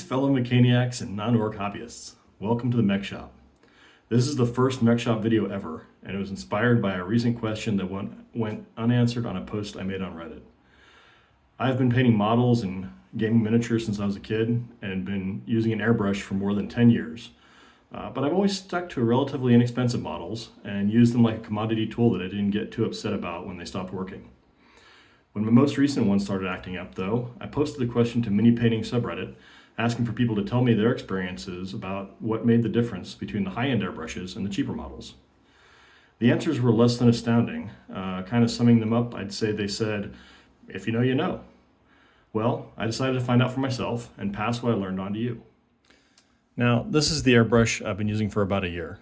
Greetings, fellow mechaniacs and non-org hobbyists. Welcome to the Mech Shop. This is the first Mech Shop video ever, and it was inspired by a recent question that went unanswered on a post I made on Reddit. I've been painting models and gaming miniatures since I was a kid, and been using an airbrush for more than 10 years. But I've always stuck to relatively inexpensive models and used them like a commodity tool that I didn't get too upset about when they stopped working. When my most recent one started acting up, though, I posted the question to Mini Painting subreddit, asking for people to tell me their experiences about what made the difference between the high-end airbrushes and the cheaper models. The answers were less than astounding. Kind of summing them up, I'd say they said, if you know, you know. Well, I decided to find out for myself and pass what I learned on to you. Now, this is the airbrush I've been using for about a year.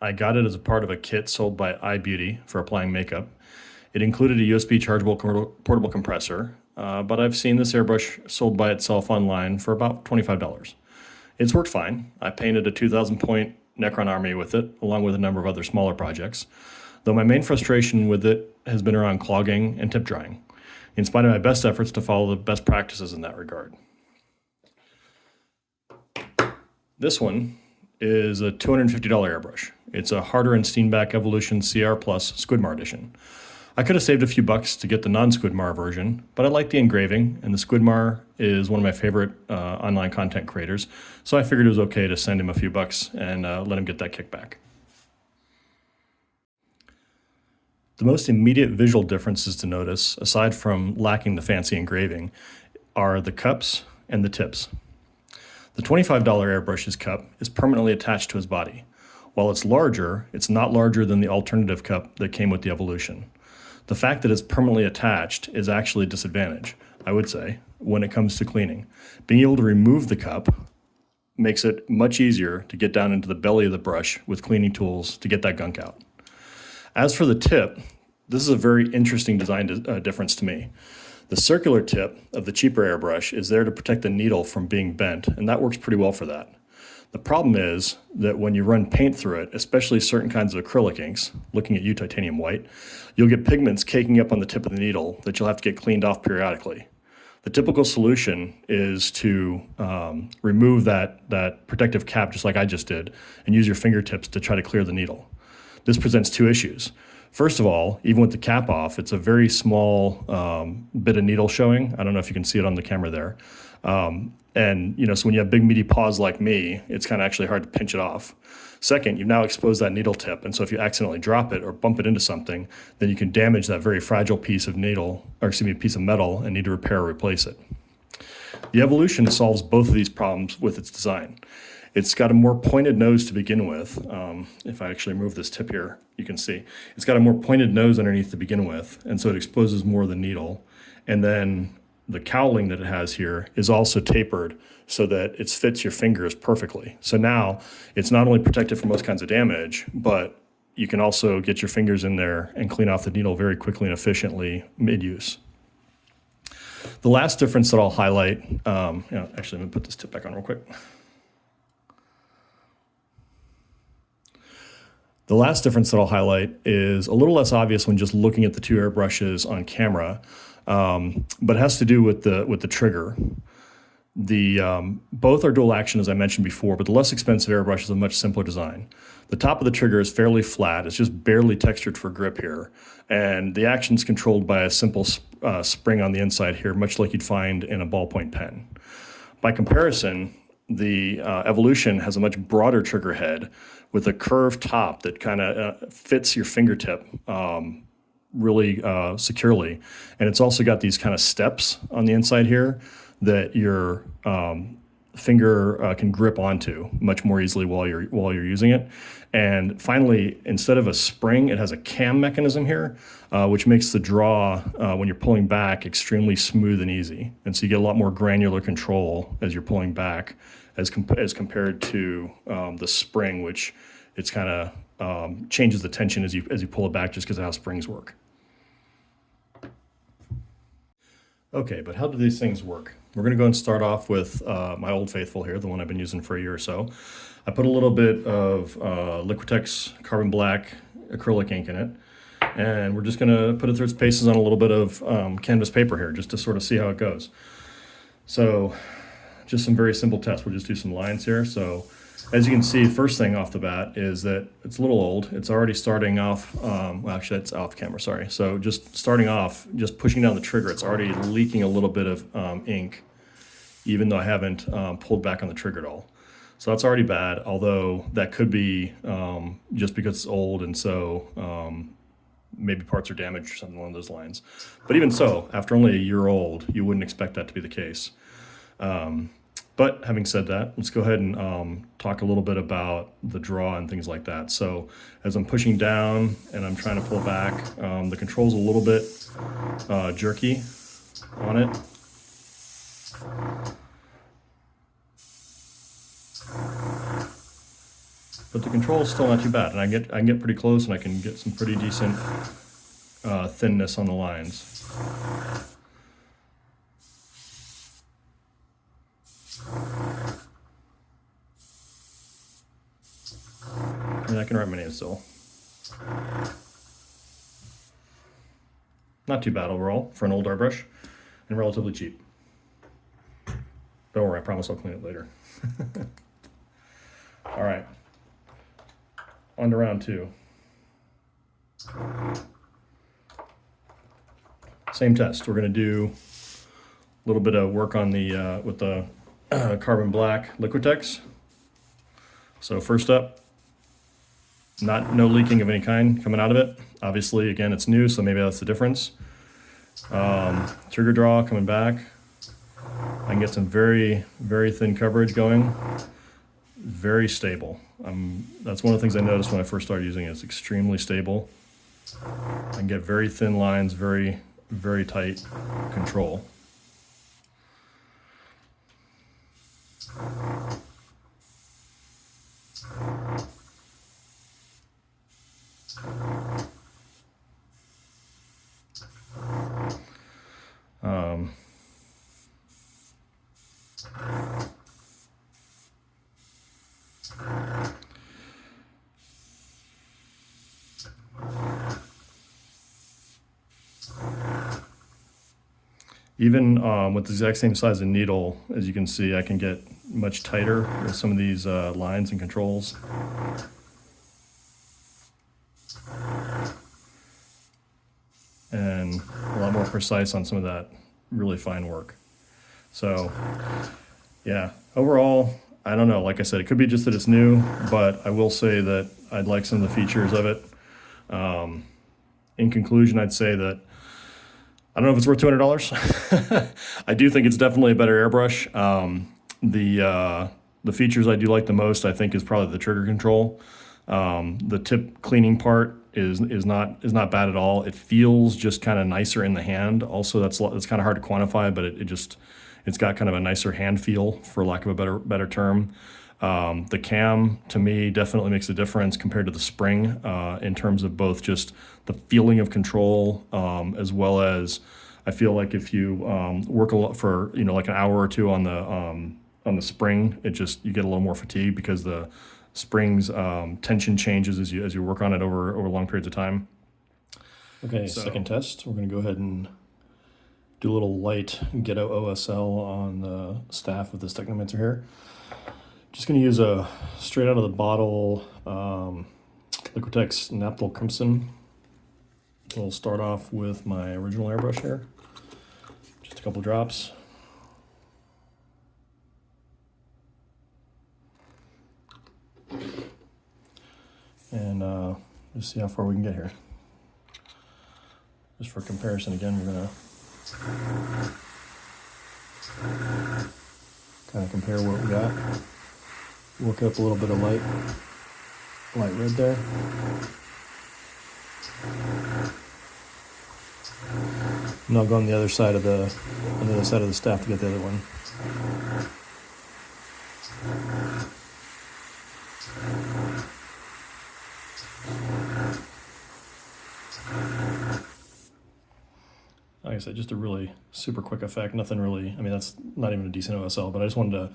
I got it as a part of a kit sold by iBeauty for applying makeup. It included a USB chargeable portable compressor, but I've seen this airbrush sold by itself online for about $25. It's worked fine. I painted a 2,000 point Necron army with it, along with a number of other smaller projects, though my main frustration with it has been around clogging and tip drying, in spite of my best efforts to follow the best practices in that regard. This one is a $250 airbrush. It's a Harder and Steenbeck Evolution CR Plus Squidmar edition. I could have saved a few bucks to get the non-Squidmar version, but I like the engraving, and the Squidmar is one of my favorite online content creators, so I figured it was okay to send him a few bucks and let him get that kickback. The most immediate visual differences to notice, aside from lacking the fancy engraving, are the cups and the tips. The $25 airbrush's cup is permanently attached to his body. While it's larger, it's not larger than the alternative cup that came with the Evolution. The fact that it's permanently attached is actually a disadvantage, I would say, when it comes to cleaning. Being able to remove the cup makes it much easier to get down into the belly of the brush with cleaning tools to get that gunk out. As for the tip, this is a very interesting design difference to me. The circular tip of the cheaper airbrush is there to protect the needle from being bent, and that works pretty well for that. The problem is that when you run paint through it, especially certain kinds of acrylic inks, looking at you titanium white, you'll get pigments caking up on the tip of the needle that you'll have to get cleaned off periodically. The typical solution is to remove that protective cap just like I just did and use your fingertips to try to clear the needle. This presents two issues. First of all, even with the cap off, it's a very small bit of needle showing. I don't know if you can see it on the camera there. So when you have big meaty paws like me, it's kind of actually hard to pinch it off. Second, you've now exposed that needle tip, and so if you accidentally drop it or bump it into something, then you can damage that very fragile piece of piece of metal and need to repair or replace it. The Evolution solves both of these problems with its design. It's got a more pointed nose to begin with. If I actually move this tip here, you can see. It's got a more pointed nose underneath to begin with, and so it exposes more of the needle. And then the cowling that it has here is also tapered so that it fits your fingers perfectly. So now it's not only protected from most kinds of damage, but you can also get your fingers in there and clean off the needle very quickly and efficiently mid-use. The last difference that I'll highlight, actually let me put this tip back on real quick. The last difference that I'll highlight is a little less obvious when just looking at the two airbrushes on camera, but it has to do with the trigger. Both are dual action, as I mentioned before, but the less expensive airbrush is a much simpler design. The top of the trigger is fairly flat. It's just barely textured for grip here. And the action is controlled by a simple spring on the inside here, much like you'd find in a ballpoint pen. By comparison, the Evolution has a much broader trigger head with a curved top that kind of fits your fingertip really securely. And it's also got these kind of steps on the inside here that your finger can grip onto much more easily while you're using it. And finally, instead of a spring, it has a cam mechanism here, which makes the draw when you're pulling back extremely smooth and easy. And so you get a lot more granular control as you're pulling back as compared to the spring, which it's kind of changes the tension as you pull it back just because of how springs work. Okay, but how do these things work? We're going to go and start off with my Old Faithful here, the one I've been using for a year or so. I put a little bit of Liquitex Carbon Black acrylic ink in it, and we're just going to put it through its paces on a little bit of canvas paper here just to sort of see how it goes. So just some very simple tests. We'll just do some lines here. So as you can see, first thing off the bat is that it's a little old. It's already starting off, well, actually it's off camera, sorry. So just starting off, just pushing down the trigger, it's already leaking a little bit of ink, even though I haven't pulled back on the trigger at all. So that's already bad, although that could be just because it's old, and so maybe parts are damaged or something along those lines. But even so, after only a year old, you wouldn't expect that to be the case. But having said that, let's go ahead and talk a little bit about the draw and things like that. So as I'm pushing down and I'm trying to pull back, the control's a little bit jerky on it. But the control is still not too bad, and I can get pretty close, and I can get some pretty decent thinness on the lines. And I can write my name still. Not too bad overall for an old airbrush, and relatively cheap. Don't worry, I promise I'll clean it later. All right, on to round two. Same test. We're going to do a little bit of work on the with the carbon black Liquitex. So first up, no leaking of any kind coming out of it. Obviously, again, it's new, so maybe that's the difference. Trigger draw coming back. I can get some very, very thin coverage going. Very stable. That's one of the things I noticed when I first started using it. It's extremely stable. I can get very thin lines, very, very tight control. Even with the exact same size of needle, as you can see, I can get much tighter with some of these lines and controls. And a lot more precise on some of that really fine work. So, yeah, overall, I don't know. Like I said, it could be just that it's new, but I will say that I'd like some of the features of it. In conclusion, I'd say that I don't know if it's worth $200. I do think it's definitely a better airbrush. The features I do like the most, I think, is probably the trigger control. The tip cleaning part is not bad at all. It feels just kind of nicer in the hand. Also, that's kind of hard to quantify, but it's got kind of a nicer hand feel, for lack of a better term. The cam, to me, definitely makes a difference compared to the spring in terms of both just the feeling of control, as well as I feel like if you work a lot for like an hour or two on the spring, you get a little more fatigue because the spring's tension changes as you work on it over long periods of time. Okay, so second test. We're going to go ahead and do a little light ghetto OSL on the staff of this Technomancer here. Just going to use a straight out of the bottle Liquitex Naphtha Crimson. We'll start off with my original airbrush here. Just a couple drops. And just see how far we can get here. Just for comparison, again, we're going to kind of compare what we got. Work up a little bit of light red there. And I'll go on the other side of the staff to get the other one. Like I said, just a really super quick effect. Nothing really, I mean, that's not even a decent OSL, but I just wanted to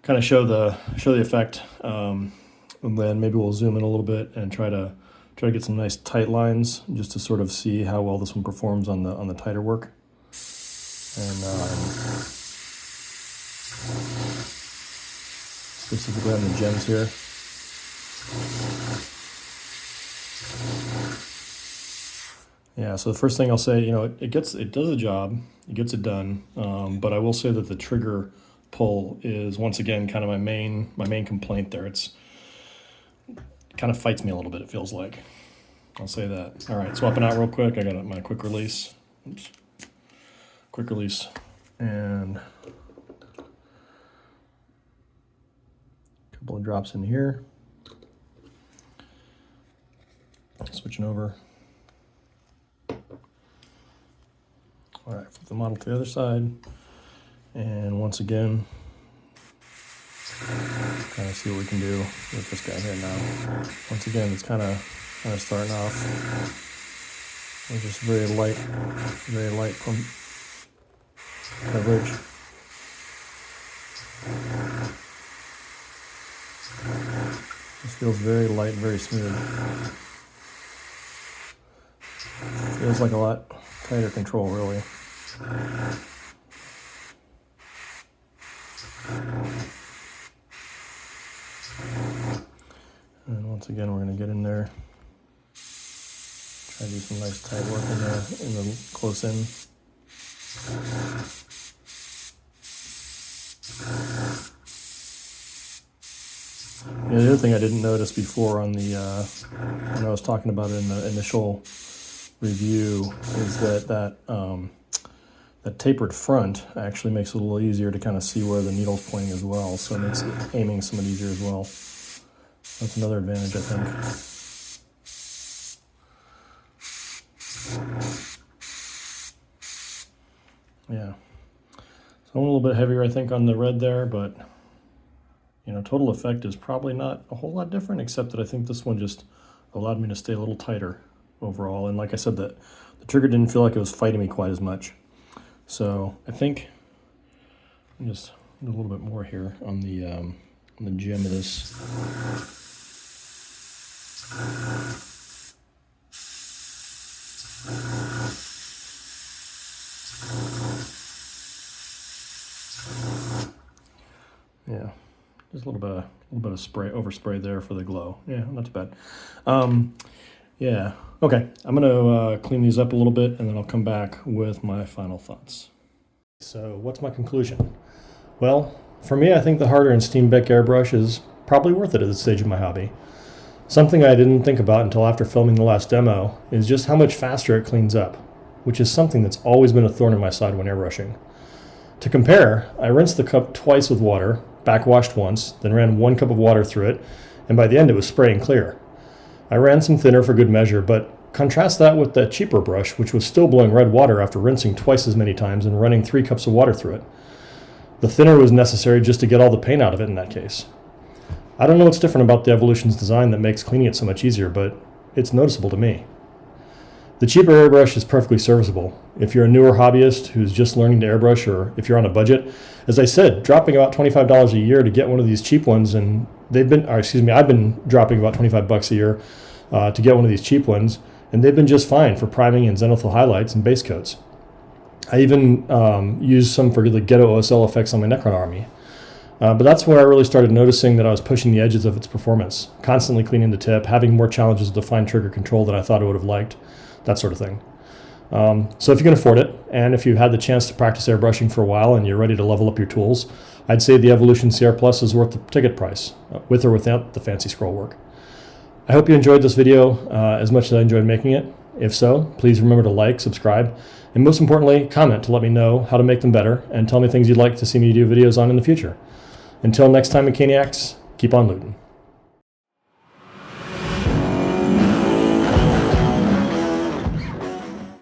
kind of show the effect. And then maybe we'll zoom in a little bit and try to get some nice tight lines just to sort of see how well this one performs on the tighter work. And specifically on the gems here. Yeah, so the first thing I'll say, it does a job, it gets it done, but I will say that the trigger pull is once again kind of my main complaint there. It kind of fights me a little bit, it feels like. I'll say that. All right, swapping out real quick. I got my quick release. Oops. Quick release. And a couple of drops in here. Switching over. All right, flip the model to the other side. And once again, kind of see what we can do with this guy here now. Once again, it's kind of starting off with just very light coverage. This feels very light, very smooth. Feels like a lot tighter control, really. And once again, we're going to get in there. Try to do some nice tight work in the close in. Yeah, the other thing I didn't notice before on the when I was talking about it in the initial review is that tapered front actually makes it a little easier to kind of see where the needle's pointing as well, so it makes aiming somewhat easier as well. That's another advantage, I think. Yeah. So I'm a little bit heavier, I think, on the red there, but total effect is probably not a whole lot different, except that I think this one just allowed me to stay a little tighter overall. And like I said, the trigger didn't feel like it was fighting me quite as much. So I think I'll just do a little bit more here on the gem of this. Yeah, just a little bit of overspray there for the glow. Yeah, not too bad. Yeah, okay. I'm gonna clean these up a little bit, and then I'll come back with my final thoughts. So, what's my conclusion? Well, for me, I think the Harder and Steenbeck airbrush is probably worth it at this stage of my hobby. Something I didn't think about until after filming the last demo is just how much faster it cleans up, which is something that's always been a thorn in my side when airbrushing. To compare, I rinsed the cup twice with water, backwashed once, then ran 1 cup of water through it, and by the end it was spraying clear. I ran some thinner for good measure, but contrast that with that cheaper brush, which was still blowing red water after rinsing twice as many times and running 3 cups of water through it. The thinner was necessary just to get all the paint out of it in that case. I don't know what's different about the Evolution's design that makes cleaning it so much easier, but it's noticeable to me. The cheaper airbrush is perfectly serviceable. If you're a newer hobbyist who's just learning to airbrush, or if you're on a budget, as I said, dropping about $25 a year to get one of these cheap ones, and I've been dropping about $25 a year to get one of these cheap ones, and they've been just fine for priming and zenithal highlights and base coats. I even used some for the ghetto OSL effects on my Necron army. But that's where I really started noticing that I was pushing the edges of its performance, constantly cleaning the tip, having more challenges with the fine trigger control than I thought I would have liked, that sort of thing. So if you can afford it, and if you've had the chance to practice airbrushing for a while and you're ready to level up your tools, I'd say the Evolution CR Plus is worth the ticket price, with or without the fancy scroll work. I hope you enjoyed this video as much as I enjoyed making it. If so, please remember to like, subscribe, and most importantly, comment to let me know how to make them better and tell me things you'd like to see me do videos on in the future. Until next time, Mechaniacs, keep on looting.